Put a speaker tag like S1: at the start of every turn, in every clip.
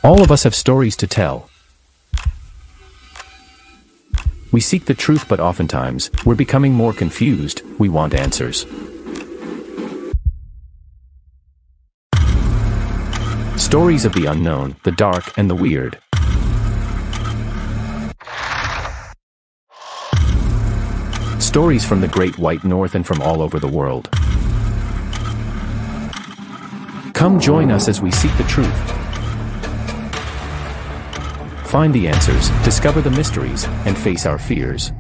S1: All of us have stories to tell. We seek the truth, but oftentimes, we're becoming more confused. We want answers. Stories of the unknown, the dark, and the weird. Stories from the Great White North and from all over the world. Come join us as we seek the truth. Find the answers, discover the mysteries, and face our fears.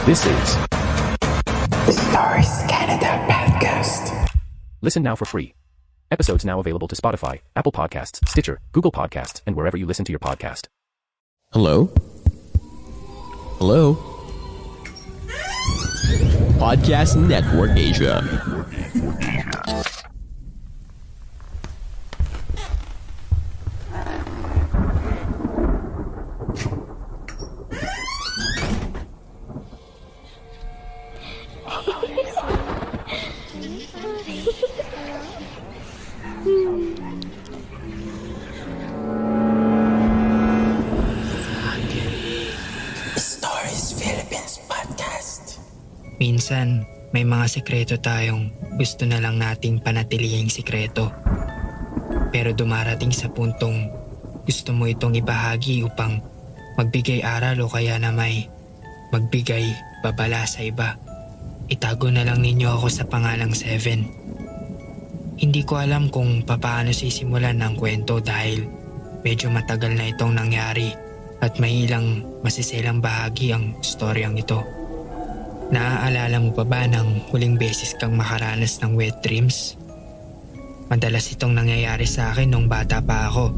S1: This is
S2: The Stories Canada Podcast.
S1: Listen now for free. Episodes now available to Spotify, Apple Podcasts, Stitcher, Google Podcasts, and wherever you listen to your podcast.
S3: Hello? Hello? Podcast Network Asia.
S2: Stories Philippines Podcast.
S4: Minsan, may mga sekreto tayong gusto na lang nating panatilihing sekreto. Pero dumarating sa puntong gusto mo itong ibahagi upang magbigay aral o kaya na may magbigay babala sa iba. Itago na lang ninyo ako sa pangalang 7. Hindi ko alam kung paano sisimulan ng kwento dahil medyo matagal na itong nangyari at may ilang masiselang bahagi ang storyang ito. Naaalala mo pa ba ng huling beses kang makaranas ng wet dreams? Madalas itong nangyayari sa akin nung bata pa ako.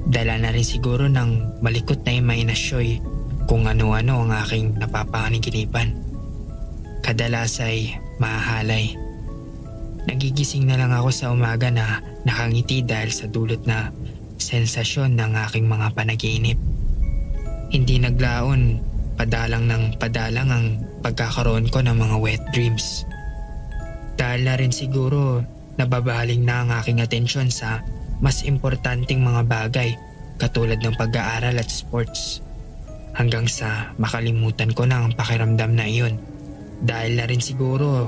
S4: Dala na rin siguro ng malikot na imahinasyo'y kung ano-ano ang aking napapanginip. Kadalas ay mahalay. Nagigising na lang ako sa umaga na nakangiti dahil sa dulot na sensasyon ng aking mga panaginip. Hindi naglaon, padalang ang pagkakaroon ko ng mga wet dreams. Dahil na rin siguro nababaling na ang aking atensyon sa mas importanteng mga bagay katulad ng pag-aaral at sports. Hanggang sa makalimutan ko na ang pakiramdam na iyon. Dahil na rin siguro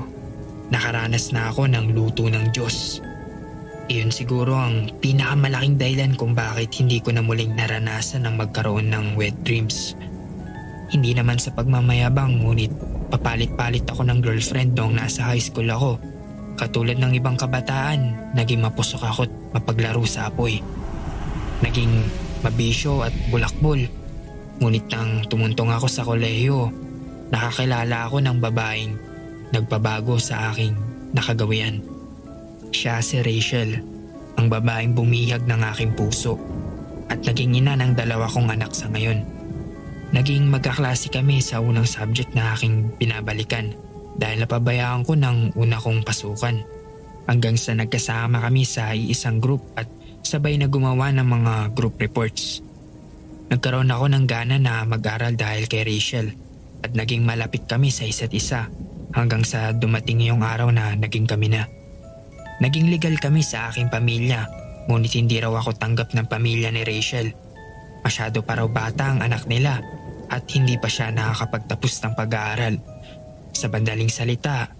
S4: nakaranas na ako ng luto ng Diyos. Iyon siguro ang pinakamalaking dahilan kung bakit hindi ko na muling naranasan ang magkaroon ng wet dreams. Hindi naman sa pagmamayabang, ngunit papalit-palit ako ng girlfriend noong nasa high school ako. Katulad ng ibang kabataan, naging mapusok ako at mapaglaro sa apoy. Naging mabisyo at bulakbol. Ngunit nang tumuntong ako sa kolehiyo, nakakilala ako ng babaeng nagpabago sa aking nakagawian. Siya si Rachel, ang babaeng bumihag ng aking puso at naging ina ng 2 kong anak sa ngayon. Naging magkaklase kami sa unang subject na aking binabalikan dahil napabayaan ko ng una kong pasukan. Hanggang sa nagkasama kami sa isang group at sabay na gumawa ng mga group reports. Nagkaroon ako ng gana na mag-aral dahil kay Rachel at naging malapit kami sa isa't isa hanggang sa dumating yung araw na naging kami na. Naging legal kami sa aking pamilya, ngunit hindi raw ako tanggap ng pamilya ni Rachel. Masyado pa raw bata ang anak nila at hindi pa siya nakakapagtapos ng pag-aaral. Sa bandaling salita,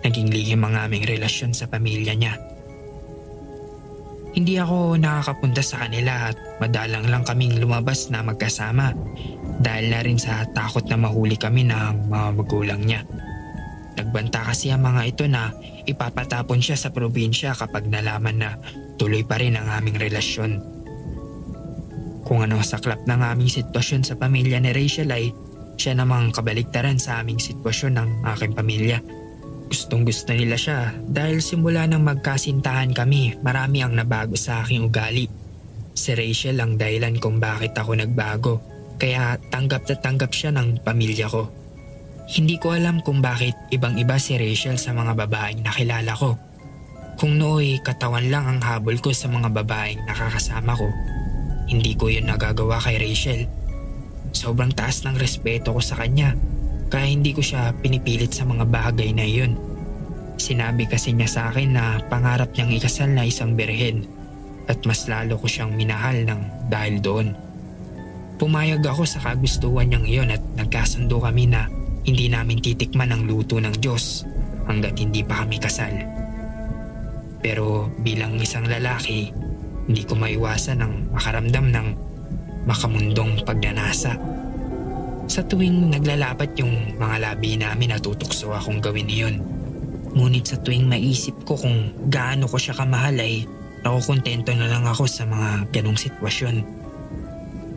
S4: naging lihim ang aming relasyon sa pamilya niya. Hindi ako nakakapunta sa kanila at madalang lang kaming lumabas na magkasama dahil na rin sa takot na mahuli kami ng mga magulang niya. Nagbanta kasi ang mga ito na ipapatapon siya sa probinsya kapag nalaman na tuloy pa rin ang aming relasyon. Kung ano saklap ng aming sitwasyon sa pamilya ni Rachel ay siya namang kabaligtaran sa aming sitwasyon ng aking pamilya. Gustong gusto nila siya dahil simula nang magkasintahan kami, marami ang nabago sa aking ugali. Si Rachel ang dahilan kung bakit ako nagbago, kaya tanggap na tanggap siya ng pamilya ko. Hindi ko alam kung bakit ibang-iba si Rachel sa mga babaeng nakilala ko. Kung nooy katawan lang ang habol ko sa mga babaeng nakakasama ko, hindi ko yun nagagawa kay Rachel. Sobrang taas ng respeto ko sa kanya, kaya hindi ko siya pinipilit sa mga bagay na yun. Sinabi kasi niya sa akin na pangarap niyang ikasal na isang birhen at mas lalo ko siyang minahal ng dahil doon. Pumayag ako sa kagustuhan niyang iyon at nagkasundo kami na hindi namin titikman ang luto ng Diyos hanggat hindi pa kami kasal. Pero bilang isang lalaki, hindi ko maiwasan ang makaramdam ng makamundong pagnanasa. Sa tuwing naglalapat yung mga labi namin, natutukso akong gawin iyon. Ngunit sa tuwing maisip ko kung gaano ko siya kamahal ay nakukontento na lang ako sa mga ganong sitwasyon.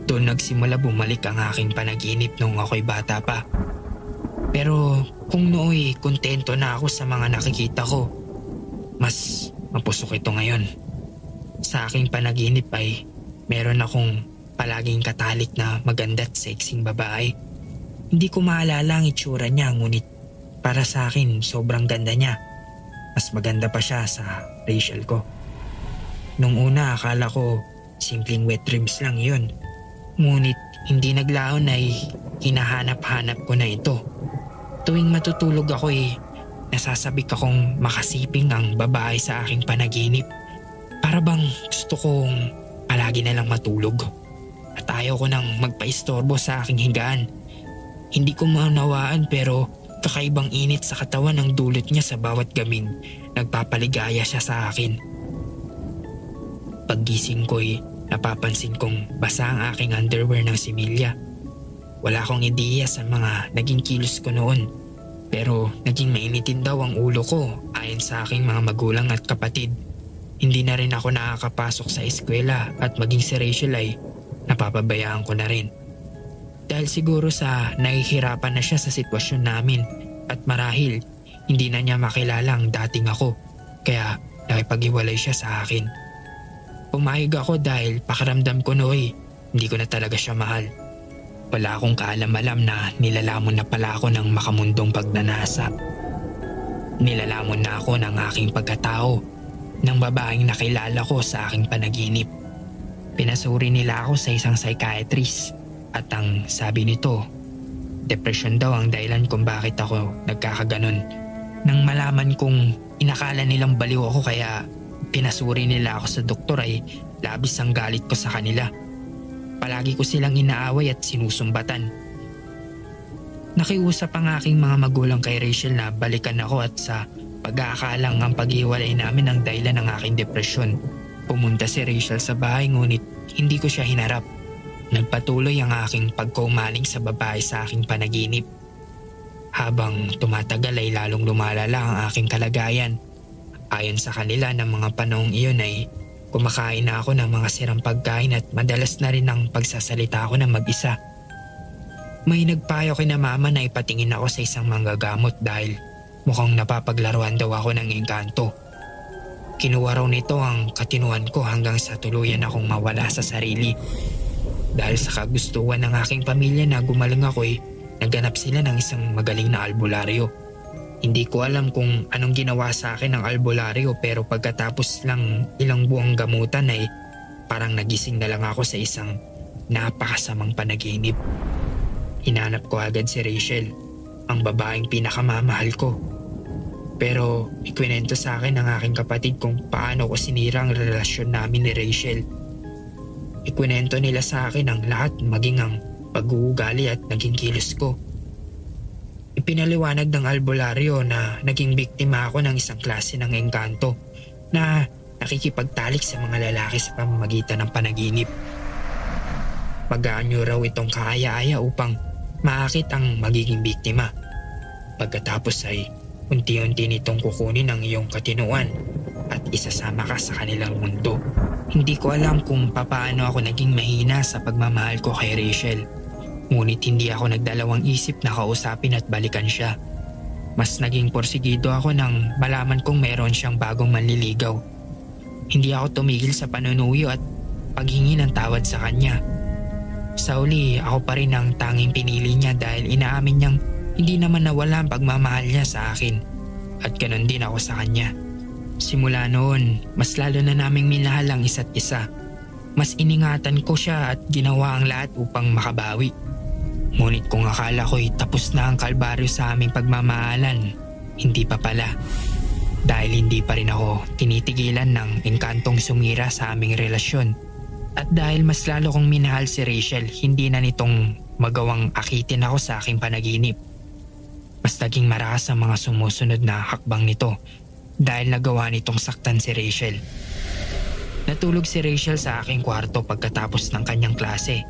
S4: Doon nagsimula bumalik ang aking panaginip nung ako'y bata pa. Pero kung nooy kontento na ako sa mga nakikita ko, mas mapusok ito ngayon. Sa aking panaginip ay meron akong palaging katalik na maganda at sexing babae. Hindi ko maalala ang itsura niya, ngunit para sa akin sobrang ganda niya. Mas maganda pa siya sa Rachel ko. Nung una akala ko simpleng wet dreams lang yun. Ngunit hindi naglaon ay hinahanap-hanap ko na ito. Tuwing matutulog ako nasasabik akong makasiping ang babae sa aking panaginip. Para bang gusto kong palagi na lang matulog. At ayaw ko nang magpaistorbo sa aking higaan. Hindi ko maunawaan pero kakaibang init sa katawan ang dulot niya sa bawat gaming nagpapaligaya siya sa akin. Paggising ko'y napapansin kong basa ang aking underwear ng similya. Wala akong ideya sa mga naging kilos ko noon. Pero naging mainitin daw ang ulo ko ayon sa aking mga magulang at kapatid. Hindi na rin ako nakakapasok sa eskwela at maging si Rachel ay napapabayaan ko na rin. Dahil siguro sa nahihirapan na siya sa sitwasyon namin at marahil hindi na niya makilala ang dating ako kaya nakipag-iwalay siya sa akin. Pumayag ako dahil pakiramdam ko noy hindi ko na talaga siya mahal. Wala akong kaalam-alam na nilalamon na pala ako ng makamundong pagnanasa. Nilalamon na ako ng aking pagkatao ng babaeng nakilala ko sa aking panaginip. Pinasuri nila ako sa isang psychiatrist at ang sabi nito, depression daw ang dahilan kung bakit ako nagkakaganon. Nang malaman kong inakala nilang baliw ako kaya pinasuri nila ako sa doktor ay labis ang galit ko sa kanila. Palagi ko silang inaaway at sinusumbatan. Nakiusap ang aking mga magulang kay Rachel na balikan ako at sa pag-aakalang ang pag-iwalay namin ang dahilan ng aking depresyon. Pumunta si Rachel sa bahay ngunit hindi ko siya hinarap. Nagpatuloy ang aking pagkaumaling sa babae sa aking panaginip. Habang tumatagal ay lalong lumalala ang aking kalagayan. Ayon sa kanila ng mga panahong iyon ay kumakain na ako ng mga sirang pagkain at madalas na rin ang pagsasalita ako ng mag-isa. May nagpayo kina mama na ipatingin ako sa isang manggagamot dahil mukhang napapaglaruan daw ako ng engkanto. Kinuha raw nito ang katinuan ko hanggang sa tuluyan akong mawala sa sarili. Dahil sa kagustuhan ng aking pamilya na gumaling ako naghanap sila ng isang magaling na albularyo. Hindi ko alam kung anong ginawa sa akin ng albularyo pero pagkatapos lang ilang buwang gamutan ay parang nagising na lang ako sa isang napakasamang panaginip. Hinanap ko agad si Rachel, ang babaeng pinakamamahal ko. Pero ikwento sa akin ng aking kapatid kung paano ko sinira ang relasyon namin ni Rachel. Ikwento nila sa akin ang lahat maging ang pag-uugali at naging kilos ko. Ipinaliwanag ng albularyo na naging biktima ako ng isang klase ng engkanto na nakikipagtalik sa mga lalaki sa pamamagitan ng panaginip. Mag-aanyo raw itong kaaya-aya upang maakit ang magiging biktima. Pagkatapos ay unti-unti nitong kukunin ang iyong katinuan at isasama ka sa kanilang mundo. Hindi ko alam kung papaano ako naging mahina sa pagmamahal ko kay Rachel. Ngunit hindi ako nagdalawang isip na kausapin at balikan siya. Mas naging porsigido ako nang malaman kong meron siyang bagong manliligaw. Hindi ako tumigil sa panunuyo at paghingi ng tawad sa kanya. Sa uli, ako pa rin ang tanging pinili niya dahil inaamin niyang hindi naman nawala ang pagmamahal niya sa akin. At ganon din ako sa kanya. Simula noon, mas lalo na naming minahal ang isa't isa. Mas iningatan ko siya at ginawa ang lahat upang makabawi. Ngunit kung akala ko'y tapos na ang kalbaryo sa aming pagmamahalan, hindi pa pala. dahil hindi pa rin ako tinitigilan ng engkantong sumira sa aming relasyon. At dahil mas lalo kong minahal si Rachel, hindi na nitong magawang akitin ako sa aking panaginip. Mas naging marakas ang mga sumusunod na hakbang nito dahil nagawa nitong saktan si Rachel. Natulog si Rachel sa aking kwarto pagkatapos ng kanyang klase.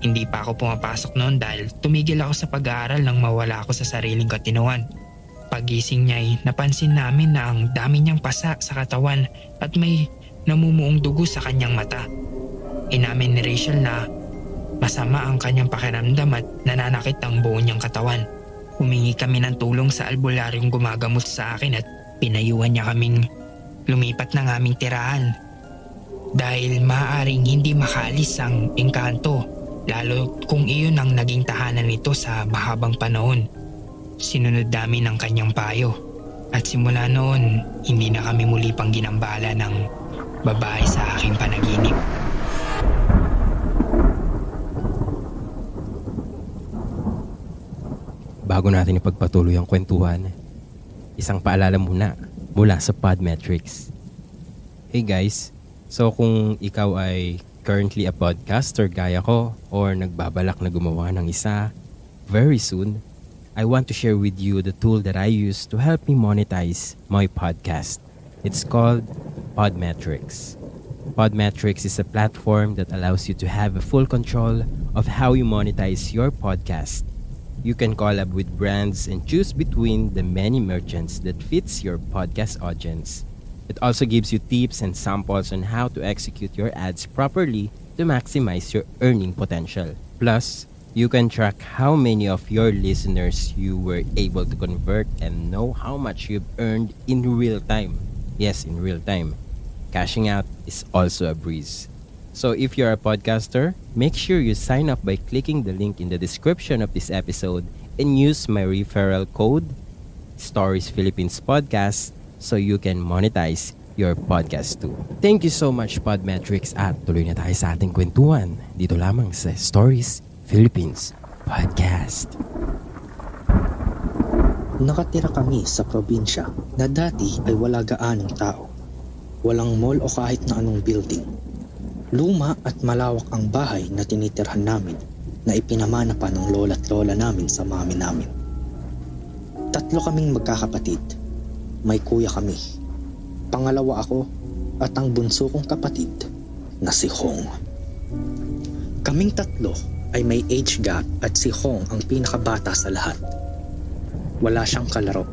S4: Hindi pa ako pumapasok noon dahil tumigil ako sa pag-aaral nang mawala ako sa sariling katinoan. Pagising niya ay napansin namin na ang dami niyang pasa sa katawan at may namumuong dugo sa kanyang mata. Inamin ni Rachel na masama ang kanyang pakiramdam at nananakit ang buo niyang katawan. Humingi kami ng tulong sa albularyong gumagamot sa akin at pinayuhan niya kaming lumipat ng aming tirahan. Dahil maaaring hindi makaalis ang engkanto, lalo kung iyon ang naging tahanan nito sa mahabang panahon. Sinunod namin ang kanyang payo at simula noon hindi na kami muli pang ginambala ng babae sa aking panaginip.
S3: Bago natin ipagpatuloy ang kwentuhan, isang paalala muna mula sa Podmetrics. Hey guys, so kung ikaw ay currently a podcaster gaya ko or nagbabalak na gumawa ng isa, very soon, I want to share with you the tool that I use to help me monetize my podcast. It's called Podmetrics. Podmetrics is a platform that allows you to have a full control of how you monetize your podcast. You can collab with brands and choose between the many merchants that fits your podcast audience. It also gives you tips and samples on how to execute your ads properly to maximize your earning potential. Plus, you can track how many of your listeners you were able to convert and know how much you've earned in real time. Yes, in real time. Cashing out is also a breeze. So if you're a podcaster, make sure you sign up by clicking the link in the description of this episode and use my referral code Stories Philippines Podcast so you can monetize your podcast too. Thank you so much Podmetrics at tuloy na tayo sa ating kwentuhan dito lamang sa Stories Philippines Podcast.
S5: Nakatira kami sa probinsya na dati ay wala gaanong tao. Walang mall o kahit na anong building. Luma at malawak ang bahay na tinitirhan namin na ipinamana pa ng lola't lola namin sa mami namin. 3 kaming magkakapatid. May kuya kami. Pangalawa ako at ang bunso kong kapatid na si Hong. Kaming 3 ay may age gap at si Hong ang pinakabata sa lahat. Wala siyang kalaro.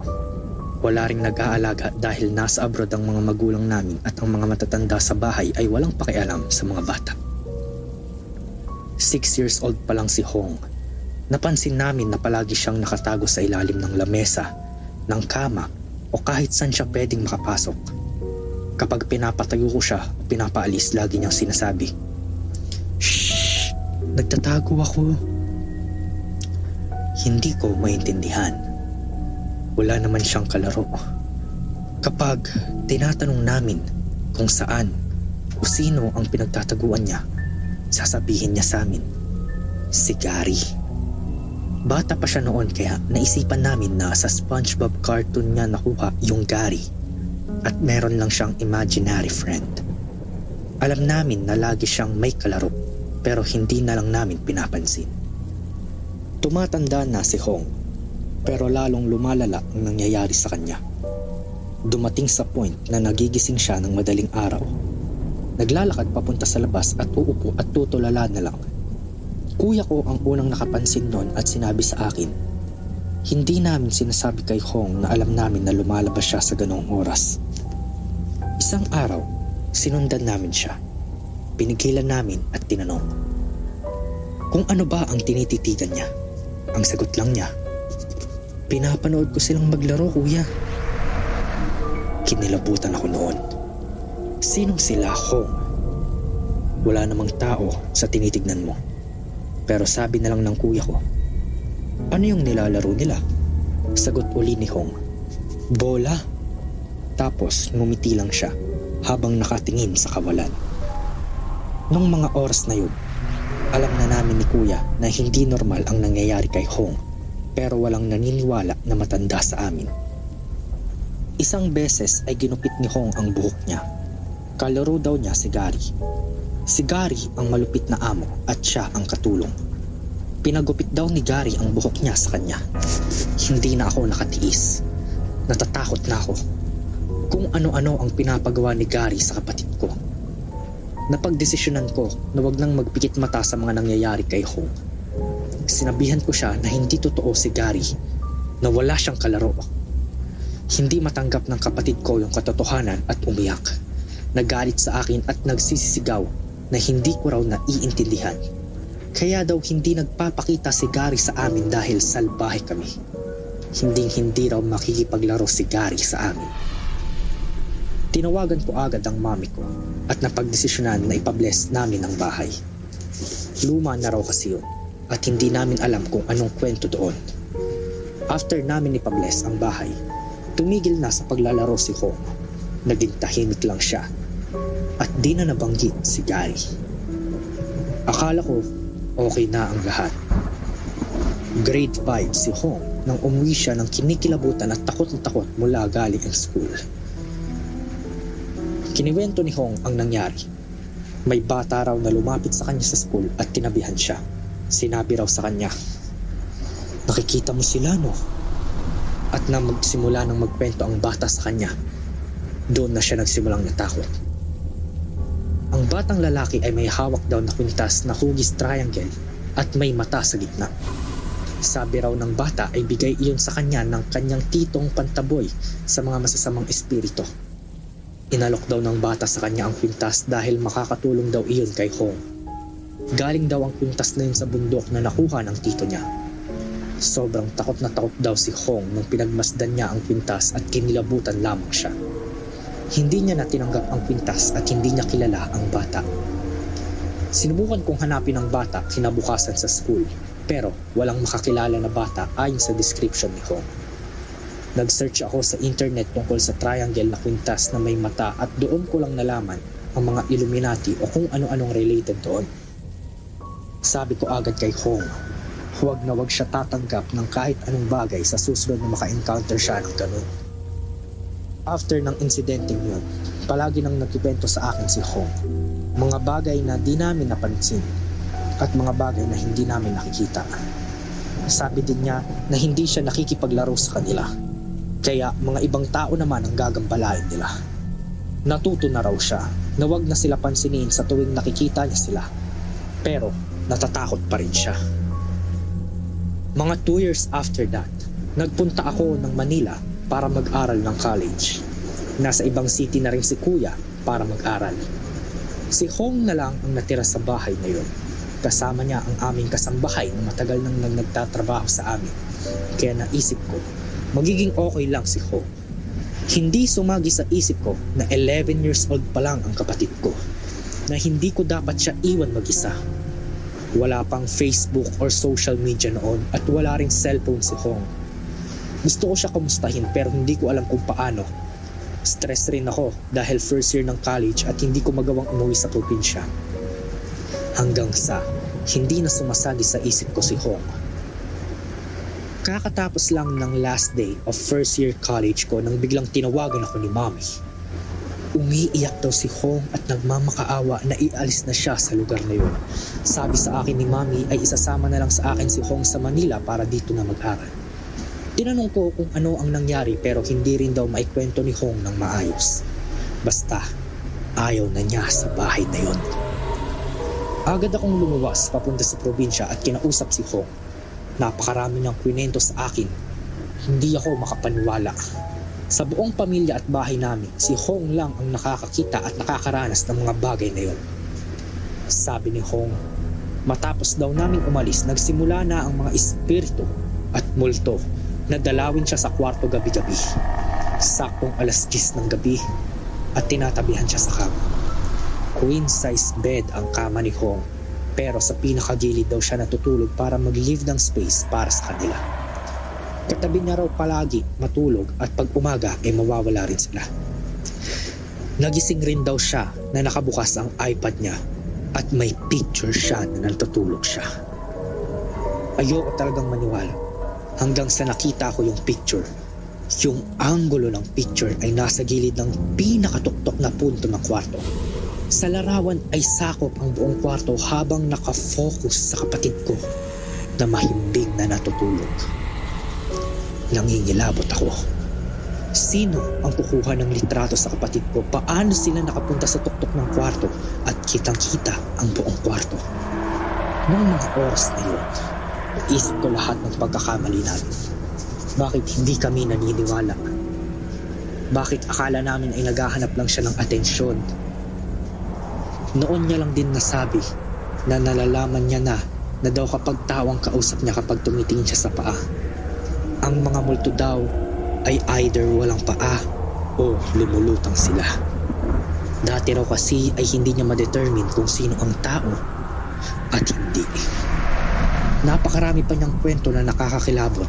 S5: Wala ring nag-aalaga dahil nasa abroad ang mga magulang namin at ang mga matatanda sa bahay ay walang pakialam sa mga bata. 6 years old pa lang si Hong. Napansin namin na palagi siyang nakatago sa ilalim ng lamesa, ng kama o kahit saan siya pwedeng makapasok. Kapag pinapatayo ko siya o pinapaalis, lagi niyang sinasabi, "Shh! Nagtatago ako." Hindi ko maintindihan. Wala naman siyang kalaro. Kapag tinatanong namin kung saan o sino ang pinagtataguan niya, sasabihin niya sa amin, si Gary. Bata pa siya noon kaya naisipan namin na sa SpongeBob cartoon niya nakuha yung Gary at meron lang siyang imaginary friend. Alam namin na lagi siyang may kalaro pero hindi na lang namin pinapansin. Tumatanda na si Hong pero lalong lumalala ang nangyayari sa kanya. Dumating sa point na nagigising siya ng madaling araw. Naglalakad papunta sa labas at uupo at tutulala na lang. Kuya ko ang unang nakapansin nun at sinabi sa akin. Hindi namin sinasabi kay Hong na alam namin na lumalabas siya sa ganoong oras. Isang araw, sinundan namin siya. Pinigilan namin at tinanong kung ano ba ang tinititigan niya. Ang sagot lang niya, "Pinapanood ko silang maglaro, kuya." Kinilabutan ako noon. Sinong sila, Hong? Wala namang tao sa tinitignan mo. Pero sabi na lang ng kuya ko, "Ano yung nilalaro nila?" Sagot uli ni Hong, "Bola." Tapos ngumiti lang siya habang nakatingin sa kawalan. Nung mga oras na yun, alam na namin ni kuya na hindi normal ang nangyayari kay Hong pero walang naniniwala na matanda sa amin. Isang beses ay ginupit ni Hong ang buhok niya. Kalaro daw niya si Gary. Si Gary ang malupit na amo at siya ang katulong. Pinagupit daw ni Gary ang buhok niya sa kanya. Hindi na ako nakatiis. Natatakot na ako. Kung ano-ano ang pinapagawa ni Gary sa kapatid ko. Napagdesisyonan ko na wag nang magpikit mata sa mga nangyayari kay Hong. Sinabihan ko siya na hindi totoo si Gary, na wala siyang kalaro. Hindi matanggap ng kapatid ko yung katotohanan at umiyak. Nagalit sa akin at nagsisisigaw na hindi ko raw naiintindihan. Kaya daw hindi nagpapakita si Gary sa amin dahil salbahe kami. Hindi raw makikipaglaro si Gary sa amin. Tinawagan ko agad ang mami ko at napagdesisyonan na ipabless namin ang bahay. Luma na raw kasi yun at hindi namin alam kung anong kwento doon. After namin ipabless ang bahay, tumigil na sa paglalaro si Hong. Naging tahimik lang siya at di na nabanggit si Gary. Akala ko okay na ang lahat. Grade 5 si Hong nang umuwi siya ng kinikilabutan at takot na takot mula galing ang school. Kiniwento ni Hong ang nangyari. May bata raw na lumapit sa kanya sa school at tinabihan siya. Sinabi raw sa kanya, "Nakikita mo sila, no?" At nang magsimula ng magkwento ang bata sa kanya, doon na siya nagsimulang natakot. Ang batang lalaki ay may hawak daw na kwintas na hugis triangle at may mata sa gitna. Sabi raw ng bata ay bigay iyon sa kanya ng kanyang titong pantaboy sa mga masasamang espiritu. Inalok daw ng bata sa kanya ang kwintas dahil makakatulong daw iyon kay Hong. Galing daw ang kwintas na yun sa bundok na nakuha ng tito niya. Sobrang takot na takot daw si Hong nung pinagmasdan niya ang kwintas at kinilabutan lamang siya. Hindi niya natinanggap ang kwintas at hindi niya kilala ang bata. Sinubukan kong hanapin ang bata kinabukasan sa school pero walang makakilala na bata ayon sa description ni Hong. Nag-search ako sa internet tungkol sa triangle na kwintas na may mata at doon ko lang nalaman ang mga Illuminati o kung ano-anong related doon. Sabi ko agad kay Hong, huwag na huwag siya tatanggap ng kahit anong bagay sa susunod na maka-encounter siya ng ganun. After ng insidenteng yun, palagi nang nagkikwento sa akin si Hong. Mga bagay na di namin napansin at mga bagay na hindi namin nakikita. Sabi din niya na hindi siya nakikipaglaro sa kanila. Kaya mga ibang tao naman ang gagambalain nila. Natuto na raw siya na wag na sila pansinin sa tuwing nakikita niya sila. Pero natatakot pa rin siya. Mga 2 years after that, nagpunta ako ng Manila para mag-aral ng college. Nasa ibang city na rin si Kuya para mag-aral. Si Hong na lang ang natira sa bahay na yun. Kasama niya ang aming kasambahay na matagal nang nagtatrabaho sa amin. Kaya naisip ko, magiging okay lang si Hong. Hindi sumagi sa isip ko na 11 years old pa lang ang kapatid ko. Na hindi ko dapat siya iwan mag-isa. Wala pang Facebook or social media noon at wala ring cellphone si Hong. Gusto ko siya kamustahin pero hindi ko alam kung paano. Stress rin ako dahil first year ng college at hindi ko magawang umuwi sa probinsya. Hanggang sa hindi na sumasagi sa isip ko si Hong. Kakatapos lang ng last day of first year college ko nang biglang tinawagan ako ni Mommy. Umiiyak daw si Hong at nagmamakaawa na ialis na siya sa lugar na yun. Sabi sa akin ni Mommy ay isasama na lang sa akin si Hong sa Manila para dito na mag-aral. Tinanong ko kung ano ang nangyari pero hindi rin daw maikwento ni Hong ng maayos. Basta, ayaw na niya sa bahay na yun. Agad akong lumuwas papunta sa probinsya at kinausap si Hong. Napakarami niyang kwento sa akin. Hindi ako makapaniwala. Sa buong pamilya at bahay namin, si Hong lang ang nakakakita at nakakaranas ng mga bagay na yun. Sabi ni Hong, matapos daw naming umalis, nagsimula na ang mga espiritu at multo na dalawin siya sa kwarto gabi-gabi. Saktong 10:00 ng gabi at tinatabihan siya sa kama. Queen size bed ang kama ni Hong pero sa pinakagilid daw siya natutulog para mag-leave ng space para sa kanila. Katabi niya raw palagi matulog at pag umaga ay mawawala rin sila. Nagising rin daw siya na nakabukas ang iPad niya at may picture siya na natutulog siya. Ayoko talagang maniwala hanggang sa nakita ko yung picture. Yung anggulo ng picture ay nasa gilid ng pinakatuktok na punto ng kwarto. Sa larawan ay sakop ang buong kwarto habang nakafocus sa kapatid ko na mahimbing na natutulog. Nangingilabot ako. Sino ang kukuha ng litrato sa kapatid ko? Paano sila nakapunta sa tuktok ng kwarto at kitang-kita ang buong kwarto? Noong mga oras na yun, naisip ko lahat ng pagkakamali namin. Bakit hindi kami naniniwala? Bakit akala namin ay naghahanap lang siya ng atensyon? Noon niya lang din nasabi na nalalaman niya na daw kapag tawang kausap niya kapag tumitingin siya sa paa. Ang mga multo daw ay either walang paa o lumulutang sila. Dati raw kasi ay hindi niya ma-determine kung sino ang tao at hindi. Napakarami pa niyang kwento na nakakakilabot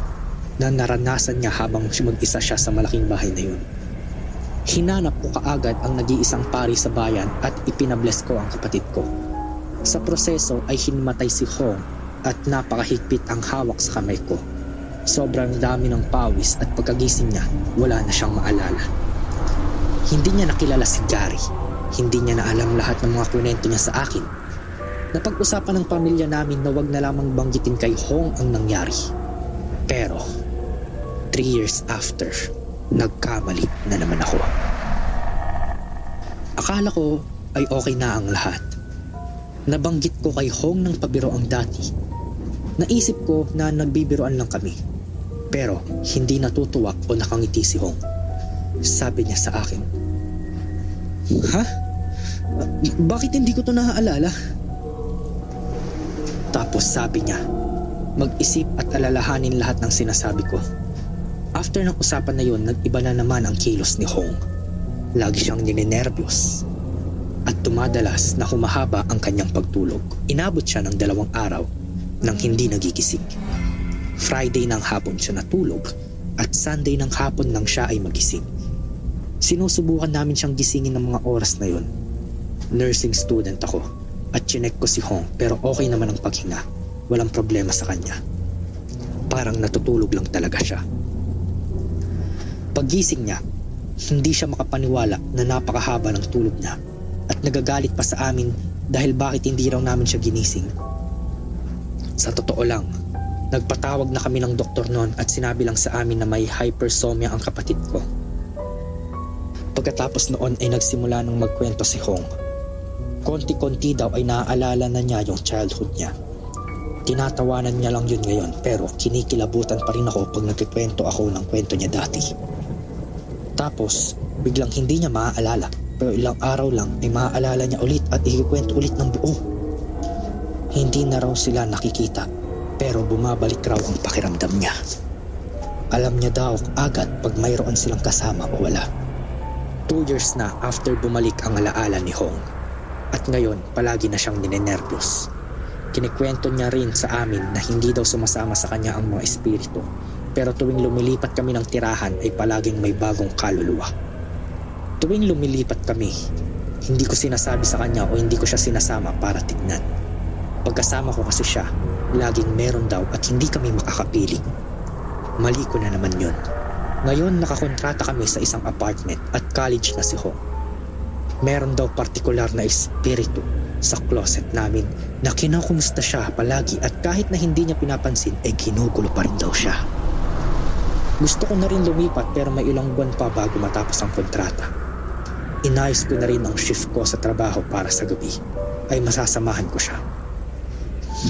S5: na naranasan niya habang mag-isa siya sa malaking bahay na yun. Hinanap ko kaagad ang nag-iisang pari sa bayan at ipinabless ko ang kapatid ko. Sa proseso ay hinimatay si Hong at napakahigpit ang hawak sa kamay ko. Sobrang dami ng pawis at pagkagising niya, wala na siyang maalala. Hindi niya nakilala si Gary. Hindi niya na alam lahat ng mga kwento niya sa akin. Napag-usapan ng pamilya namin na wag na lamang banggitin kay Hong ang nangyari. Pero 3 years after, nagkamali na naman ako. Akala ko ay okay na ang lahat. Nabanggit ko kay Hong ng pabiro ang dati. Naisip ko na nagbibiroan lang kami. Pero hindi natutuwa o nakangiti si Hong. Sabi niya sa akin, "Ha? Bakit hindi ko to naaalala?" Tapos sabi niya, mag-isip at alalahanin lahat ng sinasabi ko. After ng usapan na yun, nag-iba na naman ang kilos ni Hong. Lagi siyang ninenervyos at dumadalas na humahaba ang kanyang pagtulog. Inabot siya ng 2 araw nang hindi nagigising. Friday ng hapon siya natulog at Sunday ng hapon nang siya ay magising. Sinusubukan namin siyang gisingin ng mga oras na yun. Nursing student ako at chinek ko si Hong pero okay naman ang paghinga. Walang problema sa kanya. Parang natutulog lang talaga siya. Paggising niya, hindi siya makapaniwala na napakahaba ng tulog niya at nagagalit pa sa amin dahil bakit hindi raw namin siya ginising. Sa totoo lang, nagpatawag na kami ng doktor noon at sinabi lang sa amin na may hypersomnia ang kapatid ko. Pagkatapos noon ay nagsimula ng magkwento si Hong. Konti-konti daw ay naaalala na niya yung childhood niya. Tinatawanan niya lang yun ngayon pero kinikilabutan pa rin ako pag nagkikwento ako ng kwento niya dati. Tapos biglang hindi niya maaalala pero ilang araw lang ay maaalala niya ulit at ikikwento ulit ng buo. Hindi na raw sila nakikita pero bumabalik raw ang pakiramdam niya. Alam niya daw agad pag mayroon silang kasama o wala. 2 years na after bumalik ang alaala ni Hong at ngayon palagi na siyang ninenervyos. Kinikwento niya rin sa amin na hindi daw sumasama sa kanya ang mga espiritu pero tuwing lumilipat kami ng tirahan ay palaging may bagong kaluluwa. Tuwing lumilipat kami, hindi ko sinasabi sa kanya o hindi ko siya sinasama para tignan. Pagkasama ko kasi siya, laging meron daw at hindi kami makakapiling. Mali ko na naman yun. Ngayon nakakontrata kami sa isang apartment at college na si Hong. Meron daw partikular na espiritu sa closet namin na kinakumusta siya palagi at kahit na hindi niya pinapansin ay ginugulo pa rin daw siya. Gusto ko na rin lumipat pero may ilang buwan pa bago matapos ang kontrata. Inayos ko na rin ang shift ko sa trabaho para sa gabi ay masasamahan ko siya.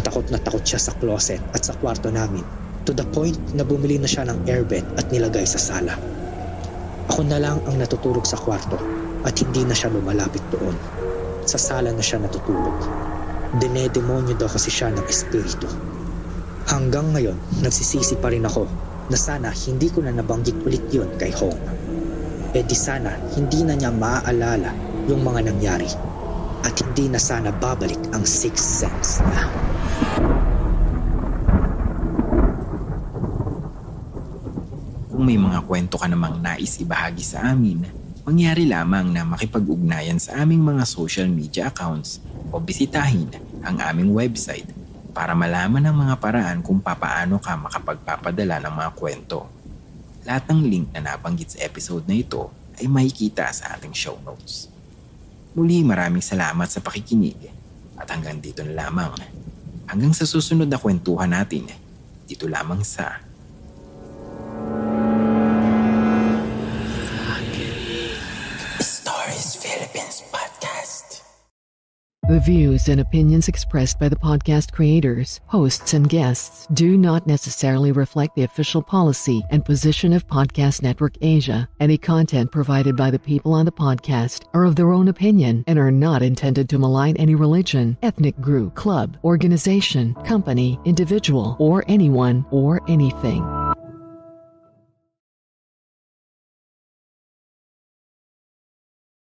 S5: Takot na takot siya sa closet at sa kwarto namin to the point na bumili na siya ng airbed at nilagay sa sala. Ako na lang ang natutulog sa kwarto at hindi na siya lumalapit doon. Sa sala na siya natutulog. Dinedemonyo daw kasi siya ng espiritu. Hanggang ngayon, nagsisisi pa rin ako na sana hindi ko na nabanggit ulit yun kay Hong. E di sana hindi na niya maaalala yung mga nangyari at hindi na sana babalik ang sixth sense niya.
S6: Kung may mga kwento ka namang nais ibahagi sa amin, mangyari lamang na makipag-ugnayan sa aming mga social media accounts o bisitahin ang aming website para malaman ang mga paraan kung papaano ka makapagpapadala ng mga kwento. Lahat ng link na nabanggit sa episode na ito ay makikita sa ating show notes. Muli maraming salamat sa pakikinig at hanggang dito na lamang. Hanggang sa susunod na kwentuhan natin, dito lamang sa
S2: Stories Philippines Podcast.
S7: The views and opinions expressed by the podcast creators, hosts, and guests do not necessarily reflect the official policy and position of Podcast Network Asia. Any content provided by the people on the podcast are of their own opinion and are not intended to malign any religion, ethnic group, club, organization, company, individual, or anyone or anything.